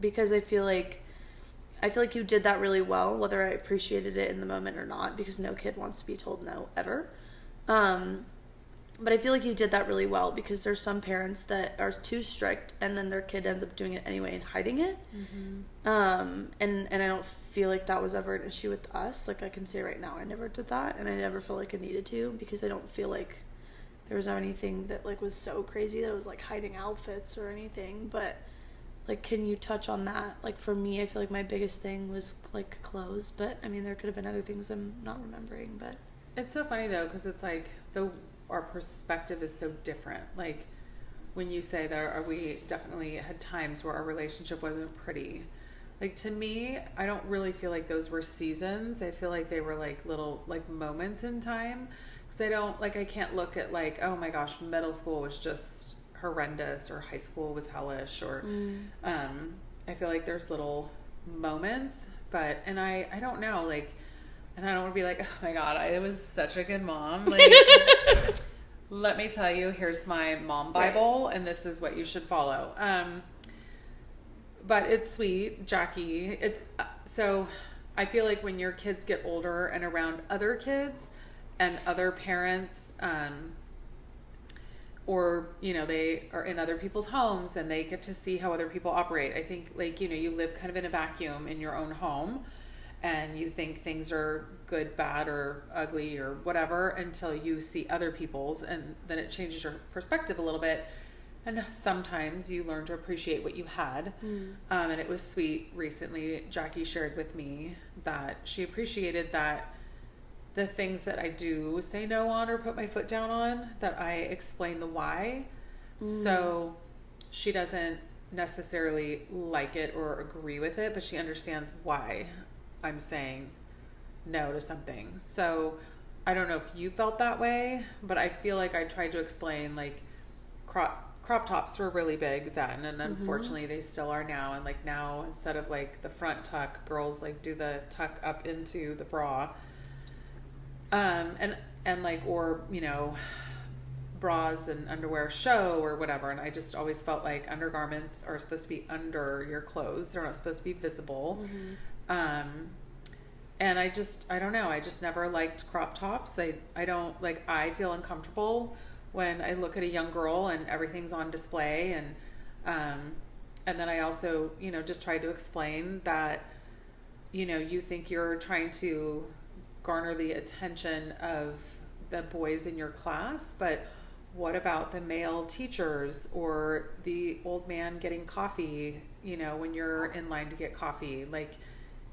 Because I feel like you did that really well, whether I appreciated it in the moment or not, because no kid wants to be told no ever. But I feel like you did that really well, because there's some parents that are too strict and then their kid ends up doing it anyway and hiding it. Mm-hmm. And I don't feel like that was ever an issue with us. Like I can say right now, I never did that, and I never felt like I needed to, because I don't feel like there was anything that like was so crazy that it was like hiding outfits or anything. But like, can you touch on that? Like for me, I feel like my biggest thing was like clothes, but I mean there could have been other things I'm not remembering. But it's so funny though, because it's like our perspective is so different. Like when you say that we definitely had times where our relationship wasn't pretty. Like to me, I don't really feel like those were seasons. I feel like they were like little like moments in time. Because I can't look at like, oh my gosh, middle school was just horrendous, or high school was hellish, or I feel like there's little moments, and I don't know, like, and I don't want to be like, oh my God, I was such a good mom. Like, let me tell you, here's my mom Bible, and this is what you should follow. But it's sweet, Jackie. So I feel like when your kids get older and around other kids and other parents, or, they are in other people's homes and they get to see how other people operate. I think like, you live kind of in a vacuum in your own home, and you think things are good, bad, or ugly, or whatever, until you see other people's, and then it changes your perspective a little bit. And sometimes you learn to appreciate what you had. And it was sweet. Recently, Jackie shared with me that she appreciated that the things that I do say no on or put my foot down on, that I explain the why. So she doesn't necessarily like it or agree with it, but she understands why I'm saying no to something. So I don't know if you felt that way, but I feel like I tried to explain, like, crop tops were really big then, and unfortunately they still are now. And like now, instead of like the front tuck, girls like do the tuck up into the bra, and like, or bras and underwear show or whatever. And I just always felt like undergarments are supposed to be under your clothes, they're not supposed to be visible. And I don't know, I just never liked crop tops. I don't like, I feel uncomfortable when I look at a young girl and everything's on display, and And then I also, just tried to explain that, you think you're trying to garner the attention of the boys in your class, but what about the male teachers or the old man getting coffee, when you're in line to get coffee? Like,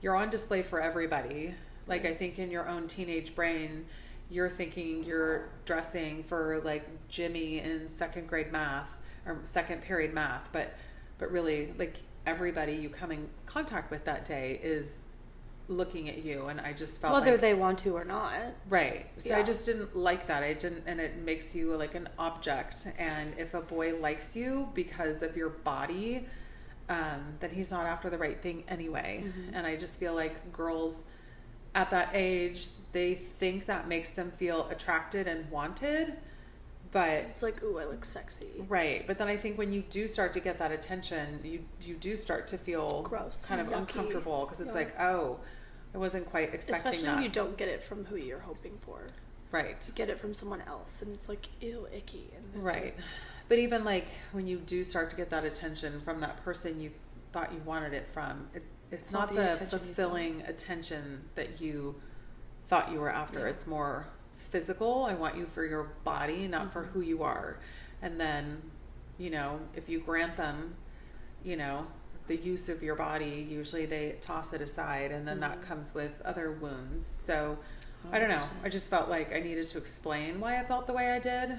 you're on display for everybody. Like, I think in your own teenage brain, you're thinking you're dressing for like Jimmy in second period math, but really, like, everybody you come in contact with that day is looking at you, and I just felt whether they want to or not. Right. So I just didn't like that. And it makes you like an object. And if a boy likes you because of your body, then he's not after the right thing anyway. Mm-hmm. And I just feel like girls at that age, they think that makes them feel attracted and wanted. But it's like, ooh, I look sexy. Right. But then I think when you do start to get that attention, you do start to feel gross, kind of yucky, uncomfortable, because it's like, oh, I wasn't quite expecting that. Especially when you don't get it from who you're hoping for. Right. You get it from someone else, and it's like, ew, icky. And right. Like, but even like when you do start to get that attention from that person you thought you wanted it from, it's not the fulfilling attention that you thought you were after. It's more physical. I want you for your body, not for who you are. And then, if you grant them, the use of your body, usually they toss it aside, and then that comes with other wounds. So 100%. I don't know. I just felt like I needed to explain why I felt the way I did.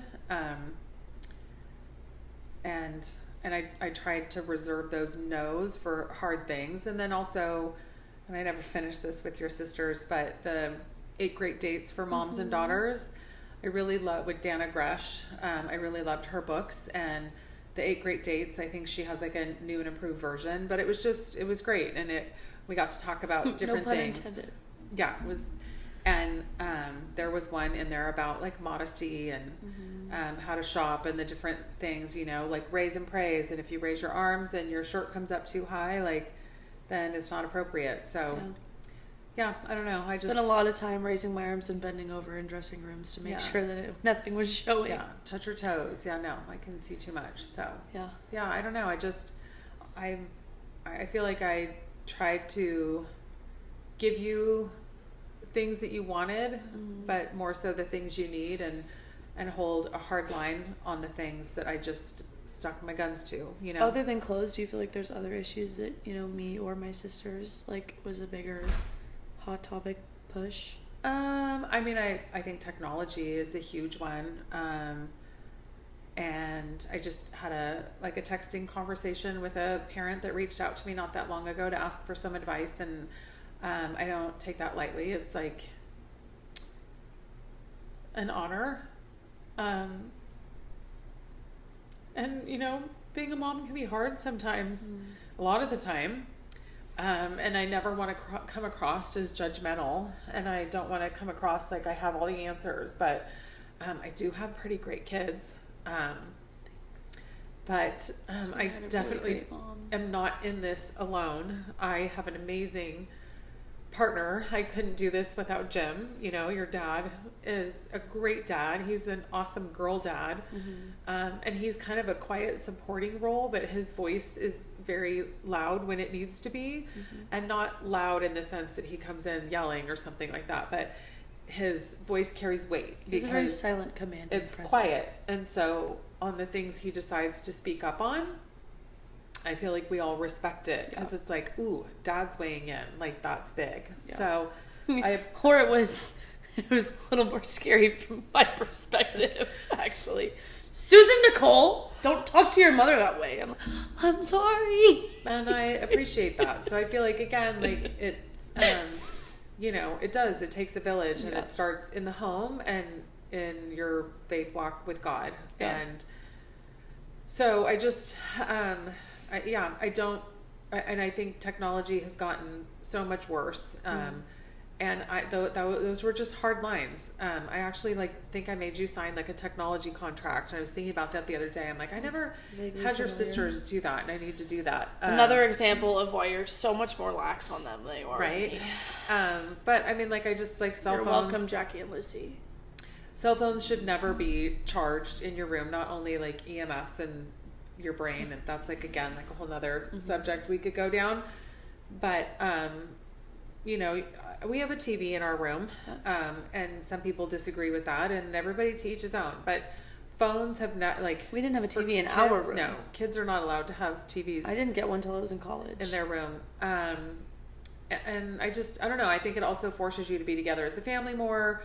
And I tried to reserve those no's for hard things. And then also, and I never finished this with your sisters, but the 8 Great Dates for Moms and Daughters, I really love, with Dana Gresh. I really loved her books, and the 8 Great Dates, I think she has like a new and improved version, but it was great. And we got to talk about different no pun things. Intended. Yeah, it was. And there was one in there about like modesty and how to shop and the different things, like raise and praise. And if you raise your arms and your shirt comes up too high, like, then it's not appropriate. So yeah, I don't know. I spent a lot of time raising my arms and bending over in dressing rooms to make sure that nothing was showing. Yeah, touch your toes. Yeah, no, I can see too much. So yeah, I don't know. I feel like I tried to give you things that you wanted, but more so the things you need, and hold a hard line on the things that I just stuck my guns to, Other than clothes, do you feel like there's other issues that, me or my sisters, like, was a bigger hot topic push? I mean, I think technology is a huge one. And I just had a texting conversation with a parent that reached out to me not that long ago to ask for some advice, and I don't take that lightly. It's like an honor. And, being a mom can be hard sometimes, a lot of the time. And I never want to come across as judgmental, and I don't want to come across like I have all the answers, but I do have pretty great kids. But I definitely am not in this alone. I have an amazing partner. I couldn't do this without Jim. Your dad is a great dad. He's an awesome girl dad. And he's kind of a quiet supporting role, but his voice is very loud when it needs to be, and not loud in the sense that he comes in yelling or something like that, but his voice carries weight. He's a very silent command. It's quiet. And so on the things he decides to speak up on, I feel like we all respect it, because it's like, ooh, dad's weighing in, like, that's big. So or it was a little more scary from my perspective, actually. Susan Nicole, don't talk to your mother that way. I'm sorry. And I appreciate that. So I feel like, again, like, it's it takes a village, and it starts in the home and in your faith walk with God. And so I just I think technology has gotten so much worse. And those were just hard lines. I actually think I made you sign like a technology contract. And I was thinking about that the other day. I'm like, I never had your sisters do that, and I need to do that. Another example of why you're so much more lax on them than you are right? with me. But I mean, I just cell You're phones. welcome, Jackie and Lucy. Cell phones should never be charged in your room. Not only EMFs and your brain, and that's like, again, like a whole nother subject we could go down. But you know, we have a TV in our room, and some people disagree with that, and everybody to each his own. But phones have not, like, we didn't have a TV in kids, our room. No, kids are not allowed to have TVs. I didn't get one till I was in college in their room. And I don't know. I think it also forces you to be together as a family more.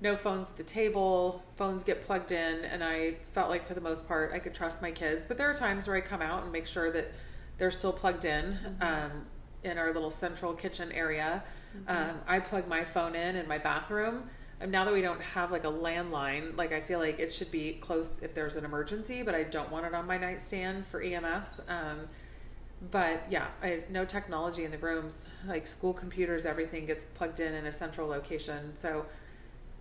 No phones at the table. Phones get plugged in, and I felt like for the most part I could trust my kids. But there are times where I come out and make sure that they're still plugged in our little central kitchen area. I plug my phone in my bathroom. And now that we don't have like a landline, like I feel like it should be close if there's an emergency, but I don't want it on my nightstand for EMS. But yeah, no technology in the rooms, like school computers, everything gets plugged in a central location. So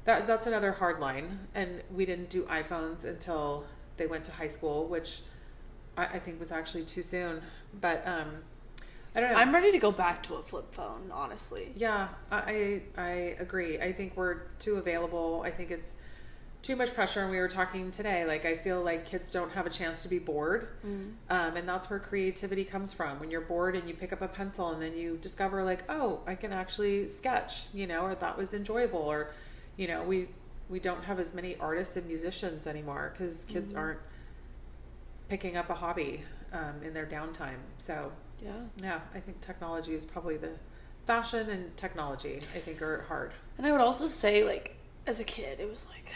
that's another hard line. And we didn't do iPhones until they went to high school, which I think was actually too soon. But I don't know. I'm ready to go back to a flip phone, honestly. Yeah, I agree. I think we're too available. I think it's too much pressure, and we were talking today, like I feel like kids don't have a chance to be bored, and that's where creativity comes from. When you're bored and you pick up a pencil and then you discover like, oh, I can actually sketch, you know, or that was enjoyable, or, you know, we don't have as many artists and musicians anymore because kids aren't picking up a hobby in their downtime. So yeah, I think technology is probably fashion and technology, I think, are hard. And I would also say, like, as a kid, it was like,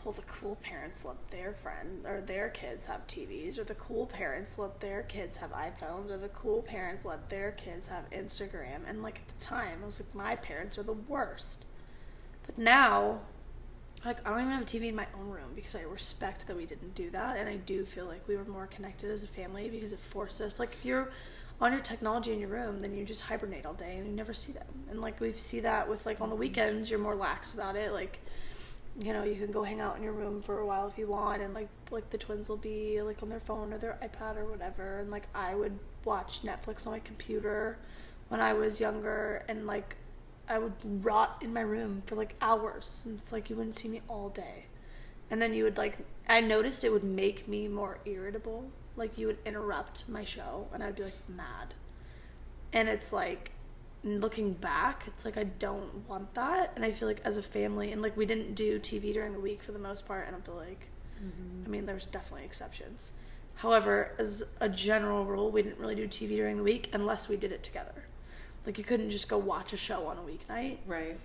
well, the cool parents let their friend or their kids have TVs, or the cool parents let their kids have iPhones, or the cool parents let their kids have Instagram. And like at the time, I was like, my parents are the worst. But now, like, I don't even have a TV in my own room because I respect that we didn't do that, and I do feel like we were more connected as a family because it forced us. Like, if you're on your technology in your room, then you just hibernate all day and you never see them. And like we see that with, like, on the weekends, you're more lax about it. Like, you know, you can go hang out in your room for a while if you want, and like the twins will be like on their phone or their iPad or whatever, and like I would watch Netflix on my computer when I was younger, and like I would rot in my room for like hours, and it's like you wouldn't see me all day. And then you would, like, I noticed it would make me more irritable. Like, you would interrupt my show and I'd be like mad, and it's like, looking back, it's like I don't want that. And I feel like as a family, and like we didn't do TV during the week for the most part, and I feel like I mean, there's definitely exceptions. However, as a general rule, we didn't really do TV during the week unless we did it together. Like, you couldn't just go watch a show on a weeknight, right?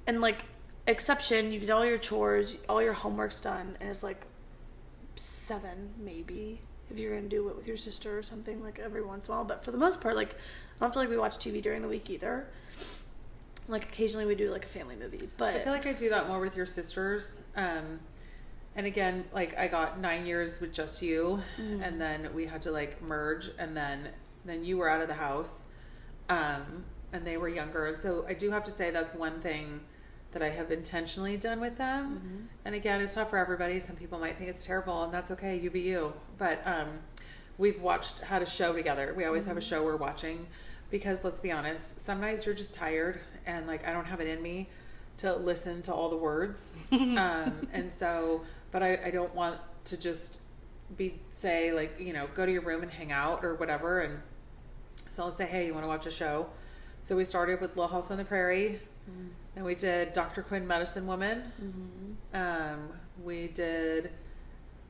And like, exception, you get all your chores, all your homework's done, and it's like 7 maybe if you're gonna do it with your sister or something, like every once in a while. But for the most part, like, I don't feel like we watch TV during the week either. Like, occasionally we do like a family movie, but I feel like I do that more with your sisters. And again, like, I got 9 years with just you, and then we had to like merge, and then you were out of the house, and they were younger. And so I do have to say that's one thing that I have intentionally done with them. And again, it's not for everybody. Some people might think it's terrible, and that's okay. You be you. But we've had a show together. We always have a show we're watching, because let's be honest, some nights you're just tired, and like I don't have it in me to listen to all the words. And so, but I don't want to just say like, you know, go to your room and hang out or whatever. And so I'll say, hey, you want to watch a show? So we started with Little House on the Prairie. Then we did Dr. Quinn, Medicine Woman. We did,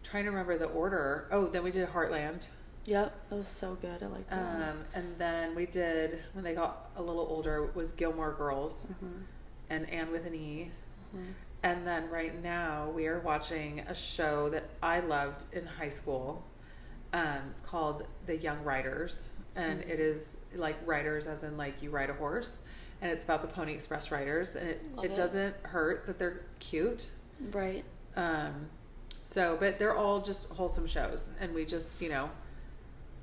trying to remember the order. Oh, then we did Heartland. Yep, that was so good. I liked that. And then we did, when they got a little older, was Gilmore Girls and Anne with an E. And then right now we are watching a show that I loved in high school. It's called The Young Riders, and it is like riders as in like you ride a horse. And it's about the Pony Express riders, and it doesn't hurt that they're cute. Right. So, but they're all just wholesome shows, and we just, you know,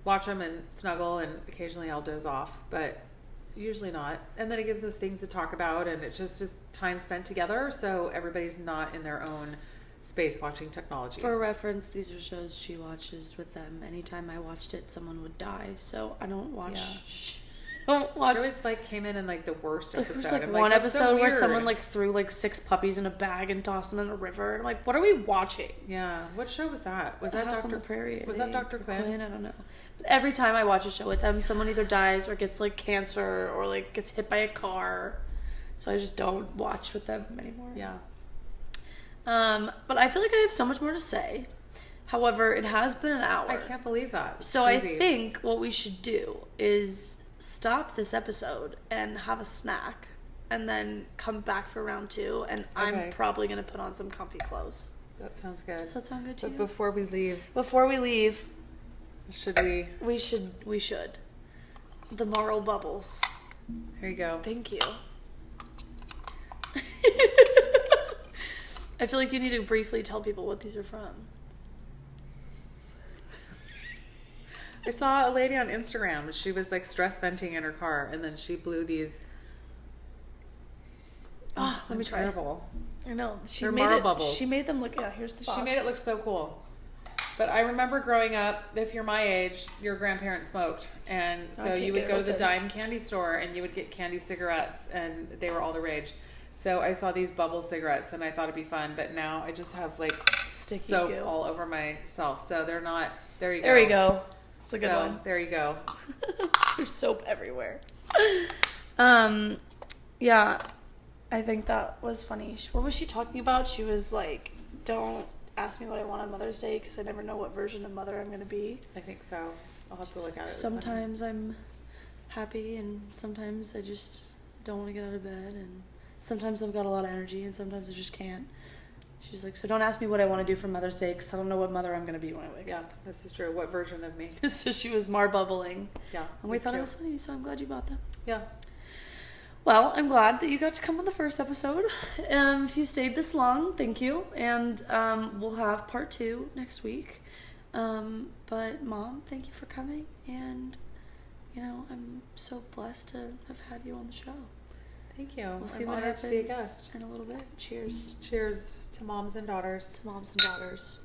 watch them and snuggle, and occasionally I'll doze off, but usually not. And then it gives us things to talk about, and it just is time spent together, so everybody's not in their own space watching technology. For reference, these are shows she watches with them. Anytime I watched it, someone would die, so I don't watch don't watch. She always like came in like the worst episode. There was like I'm one "That's so episode where weird." someone like threw like 6 puppies in a bag and tossed them in a river. And I'm like, what are we watching? Yeah. What show was that? Was that House on Dr. the Prairie? Was that Dr. Quinn? I don't know. But every time I watch a show with them, someone either dies or gets like cancer or like gets hit by a car. So I just don't watch with them anymore. Yeah. But I feel like I have so much more to say. However, it has been an hour. I can't believe that. So Crazy. I think what we should do is stop this episode and have a snack and then come back for round 2. And I'm probably going to put on some comfy clothes. That sounds good. Does that sound good to you? But before we leave, should we? We should. The moral bubbles. Here you go. Thank you. I feel like you need to briefly tell people what these are from. I saw a lady on Instagram. She was like stress venting in her car, and then she blew these. Oh, let me try. Terrible. I know. They're marl bubbles. She made them look. Yeah, here's the box. She made it look so cool. But I remember growing up, if you're my age, your grandparents smoked. And so you would go to the dime candy store and you would get candy cigarettes, and they were all the rage. So I saw these bubble cigarettes and I thought it'd be fun. But now I just have like sticky soap goo all over myself. So they're not. There you go. There we go. It's a good one. There you go. There's soap everywhere. Yeah, I think that was funny. What was she talking about? She was like, don't ask me what I want on Mother's Day because I never know what version of mother I'm going to be. I think so. I'll have to look at it. Sometimes I'm happy and sometimes I just don't want to get out of bed, and sometimes I've got a lot of energy and sometimes I just can't. She's like, so don't ask me what I want to do for Mother's Day because I don't know what mother I'm going to be when I wake up. Yeah, this is true. What version of me? So she was bubbling. Yeah. And we thought it was funny, so I'm glad you bought them. Yeah. Well, I'm glad that you got to come on the first episode. If you stayed this long, thank you. And we'll have part 2 next week. But Mom, thank you for coming. And, I'm so blessed to have had you on the show. Thank you. We'll see what happens in a little bit. Cheers. Cheers to moms and daughters. To moms and daughters.